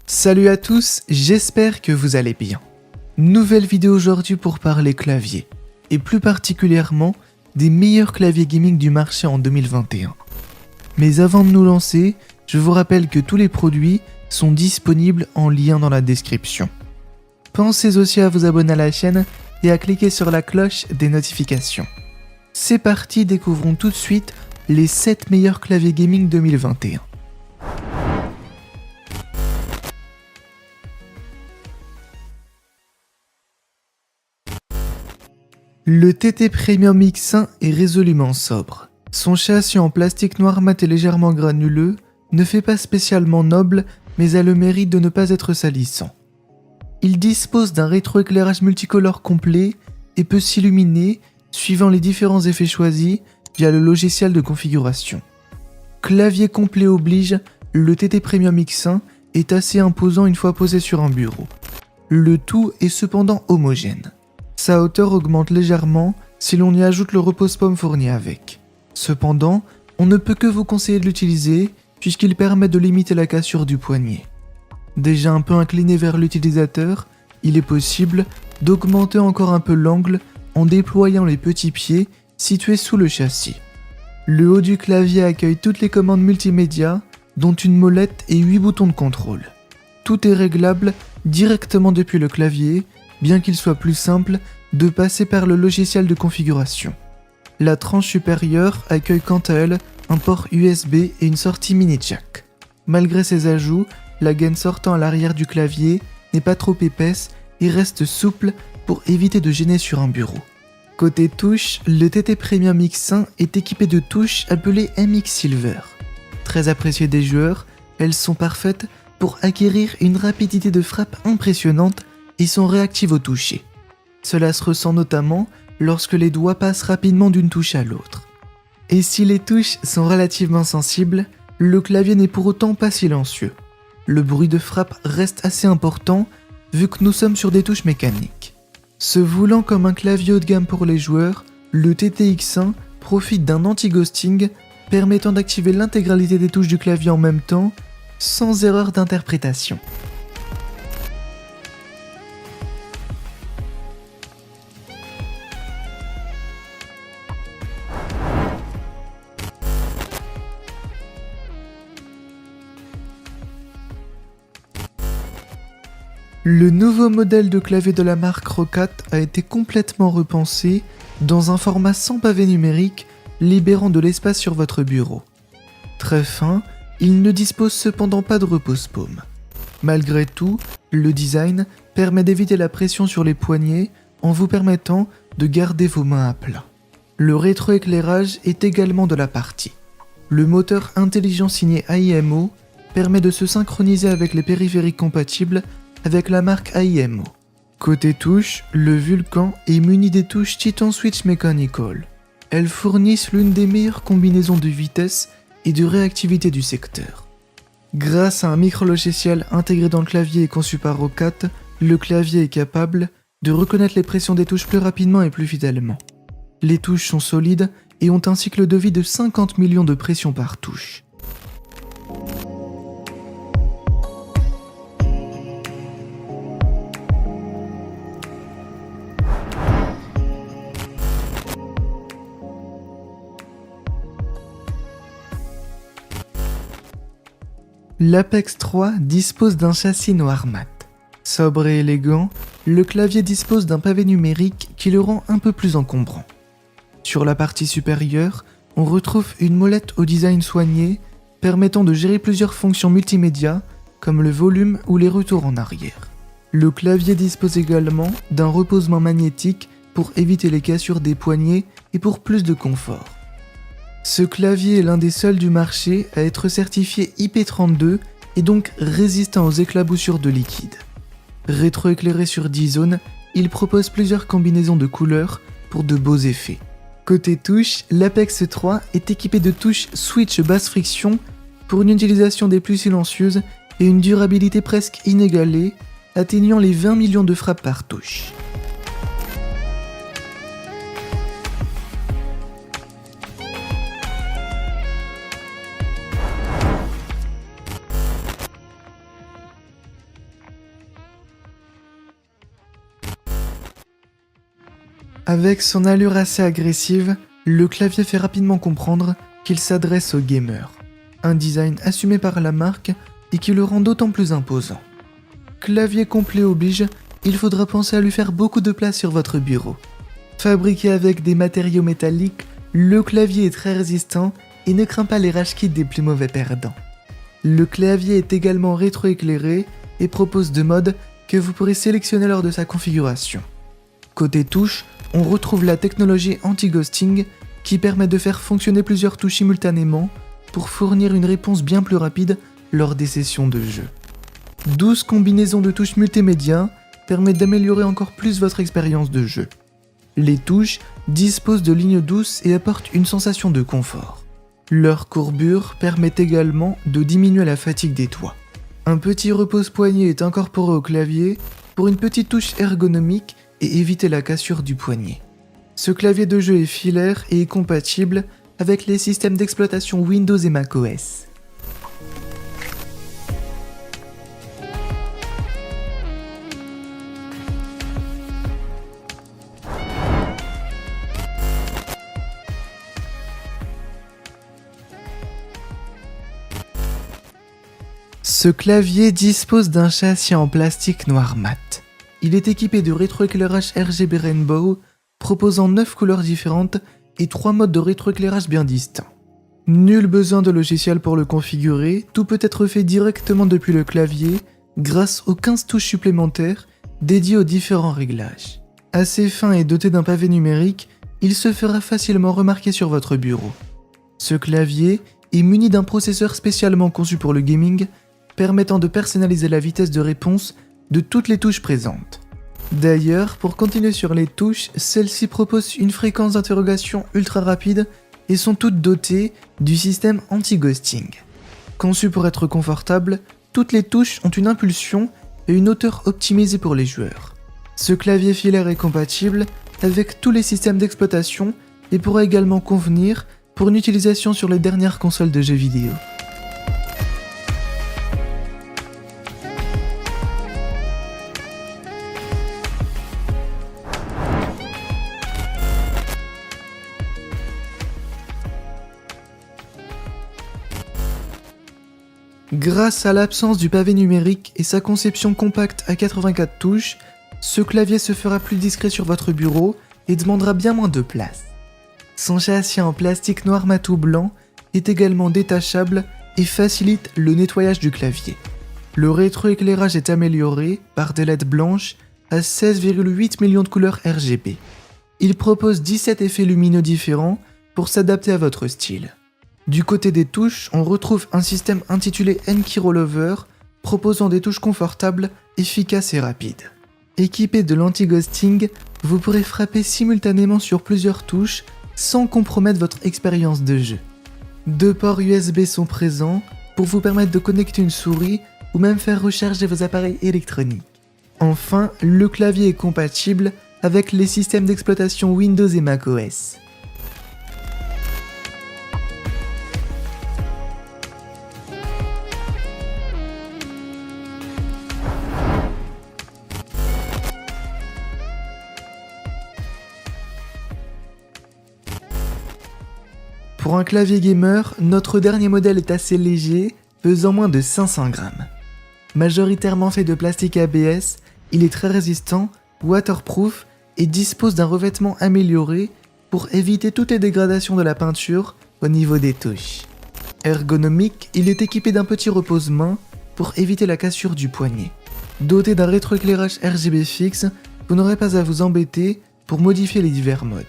Salut à tous, j'espère que vous allez bien. Nouvelle vidéo aujourd'hui pour parler clavier, et plus particulièrement des meilleurs claviers gaming du marché en 2021. Mais avant de nous lancer, je vous rappelle que tous les produits sont disponibles en lien dans la description. Pensez aussi à vous abonner à la chaîne et à cliquer sur la cloche des notifications. C'est parti, découvrons tout de suite les 7 meilleurs claviers gaming 2021. Le TT Premium X1 est résolument sobre. Son châssis en plastique noir mat et légèrement granuleux ne fait pas spécialement noble, mais a le mérite de ne pas être salissant. Il dispose d'un rétroéclairage multicolore complet et peut s'illuminer suivant les différents effets choisis via le logiciel de configuration. Clavier complet oblige, le TT Premium X1 est assez imposant une fois posé sur un bureau. Le tout est cependant homogène. Sa hauteur augmente légèrement si l'on y ajoute le repose-pomme fourni avec. Cependant, on ne peut que vous conseiller de l'utiliser puisqu'il permet de limiter la cassure du poignet. Déjà un peu incliné vers l'utilisateur, il est possible d'augmenter encore un peu l'angle en déployant les petits pieds situés sous le châssis. Le haut du clavier accueille toutes les commandes multimédia, dont une molette et 8 boutons de contrôle. Tout est réglable directement depuis le clavier, bien qu'il soit plus simple de passer par le logiciel de configuration. La tranche supérieure accueille quant à elle un port USB et une sortie mini jack. Malgré ces ajouts, la gaine sortant à l'arrière du clavier n'est pas trop épaisse et reste souple pour éviter de gêner sur un bureau. Côté touche, le TT Premium X1 est équipé de touches appelées MX Silver. Très appréciées des joueurs, elles sont parfaites pour acquérir une rapidité de frappe impressionnante et sont réactives au toucher. Cela se ressent notamment lorsque les doigts passent rapidement d'une touche à l'autre. Et si les touches sont relativement sensibles, le clavier n'est pour autant pas silencieux. Le bruit de frappe reste assez important vu que nous sommes sur des touches mécaniques. Se voulant comme un clavier haut de gamme pour les joueurs, le TT-X1 profite d'un anti-ghosting permettant d'activer l'intégralité des touches du clavier en même temps sans erreur d'interprétation. Le nouveau modèle de clavier de la marque Roccat a été complètement repensé dans un format sans pavé numérique, libérant de l'espace sur votre bureau. Très fin, il ne dispose cependant pas de repose-paume. Malgré tout, le design permet d'éviter la pression sur les poignets en vous permettant de garder vos mains à plat. Le rétroéclairage est également de la partie. Le moteur intelligent signé AIMO permet de se synchroniser avec les périphériques compatibles avec la marque AIMO. Côté touche, le Vulcan est muni des touches Titan Switch Mechanical. Elles fournissent l'une des meilleures combinaisons de vitesse et de réactivité du secteur. Grâce à un micro-logiciel intégré dans le clavier et conçu par Roccat, le clavier est capable de reconnaître les pressions des touches plus rapidement et plus fidèlement. Les touches sont solides et ont un cycle de vie de 50 millions de pressions par touche. L'Apex 3 dispose d'un châssis noir mat. Sobre et élégant, le clavier dispose d'un pavé numérique qui le rend un peu plus encombrant. Sur la partie supérieure, on retrouve une molette au design soigné, permettant de gérer plusieurs fonctions multimédia, comme le volume ou les retours en arrière. Le clavier dispose également d'un repose-main magnétique pour éviter les cassures des poignets et pour plus de confort. Ce clavier est l'un des seuls du marché à être certifié IP32 et donc résistant aux éclaboussures de liquide. Rétroéclairé sur 10 zones, il propose plusieurs combinaisons de couleurs pour de beaux effets. Côté touche, l'Apex 3 est équipé de touches switch basse friction pour une utilisation des plus silencieuses et une durabilité presque inégalée, atteignant les 20 millions de frappes par touche. Avec son allure assez agressive, le clavier fait rapidement comprendre qu'il s'adresse aux gamers. Un design assumé par la marque et qui le rend d'autant plus imposant. Clavier complet oblige, il faudra penser à lui faire beaucoup de place sur votre bureau. Fabriqué avec des matériaux métalliques, le clavier est très résistant et ne craint pas les rage kits des plus mauvais perdants. Le clavier est également rétroéclairé et propose deux modes que vous pourrez sélectionner lors de sa configuration. Côté touche, on retrouve la technologie anti-ghosting qui permet de faire fonctionner plusieurs touches simultanément pour fournir une réponse bien plus rapide lors des sessions de jeu. 12 combinaisons de touches multimédia permettent d'améliorer encore plus votre expérience de jeu. Les touches disposent de lignes douces et apportent une sensation de confort. Leur courbure permet également de diminuer la fatigue des doigts. Un petit repose-poignet est incorporé au clavier pour une petite touche ergonomique et éviter la cassure du poignet. Ce clavier de jeu est filaire et est compatible avec les systèmes d'exploitation Windows et macOS. Ce clavier dispose d'un châssis en plastique noir mat. Il est équipé de rétroéclairage RGB Rainbow, proposant 9 couleurs différentes et 3 modes de rétroéclairage bien distincts. Nul besoin de logiciel pour le configurer, tout peut être fait directement depuis le clavier grâce aux 15 touches supplémentaires dédiées aux différents réglages. Assez fin et doté d'un pavé numérique, il se fera facilement remarquer sur votre bureau. Ce clavier est muni d'un processeur spécialement conçu pour le gaming, permettant de personnaliser la vitesse de réponse de toutes les touches présentes. D'ailleurs, pour continuer sur les touches, celles-ci proposent une fréquence d'interrogation ultra rapide et sont toutes dotées du système anti-ghosting. Conçues pour être confortables, toutes les touches ont une impulsion et une hauteur optimisée pour les joueurs. Ce clavier filaire est compatible avec tous les systèmes d'exploitation et pourra également convenir pour une utilisation sur les dernières consoles de jeux vidéo. Grâce à l'absence du pavé numérique et sa conception compacte à 84 touches, ce clavier se fera plus discret sur votre bureau et demandera bien moins de place. Son châssis en plastique noir mat ou blanc est également détachable et facilite le nettoyage du clavier. Le rétroéclairage est amélioré par des LED blanches à 16,8 millions de couleurs RGB. Il propose 17 effets lumineux différents pour s'adapter à votre style. Du côté des touches, on retrouve un système intitulé N-Key Rollover, proposant des touches confortables, efficaces et rapides. Équipé de l'anti-ghosting, vous pourrez frapper simultanément sur plusieurs touches sans compromettre votre expérience de jeu. 2 ports USB sont présents pour vous permettre de connecter une souris ou même faire recharger vos appareils électroniques. Enfin, le clavier est compatible avec les systèmes d'exploitation Windows et macOS. Pour un clavier gamer, notre dernier modèle est assez léger, pesant moins de 500 grammes. Majoritairement fait de plastique ABS, il est très résistant, waterproof et dispose d'un revêtement amélioré pour éviter toutes les dégradations de la peinture au niveau des touches. Ergonomique, il est équipé d'un petit repose-main pour éviter la cassure du poignet. Doté d'un rétroéclairage RGB fixe, vous n'aurez pas à vous embêter pour modifier les divers modes.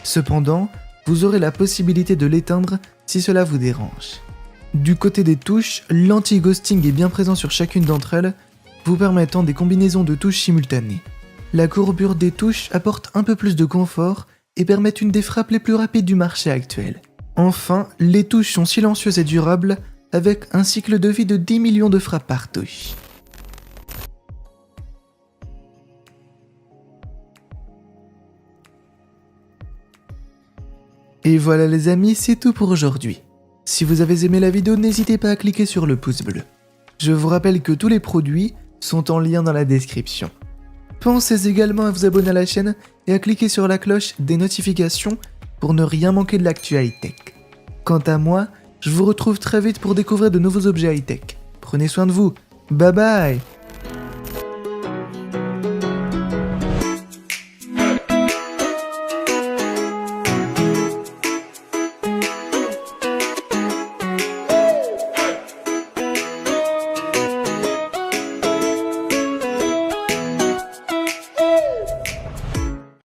Cependant, vous aurez la possibilité de l'éteindre si cela vous dérange. Du côté des touches, l'anti-ghosting est bien présent sur chacune d'entre elles, vous permettant des combinaisons de touches simultanées. La courbure des touches apporte un peu plus de confort et permet une des frappes les plus rapides du marché actuel. Enfin, les touches sont silencieuses et durables, avec un cycle de vie de 10 millions de frappes par touche. Et voilà les amis, c'est tout pour aujourd'hui. Si vous avez aimé la vidéo, n'hésitez pas à cliquer sur le pouce bleu. Je vous rappelle que tous les produits sont en lien dans la description. Pensez également à vous abonner à la chaîne et à cliquer sur la cloche des notifications pour ne rien manquer de l'actu high-tech. Quant à moi, je vous retrouve très vite pour découvrir de nouveaux objets high-tech. Prenez soin de vous, bye bye.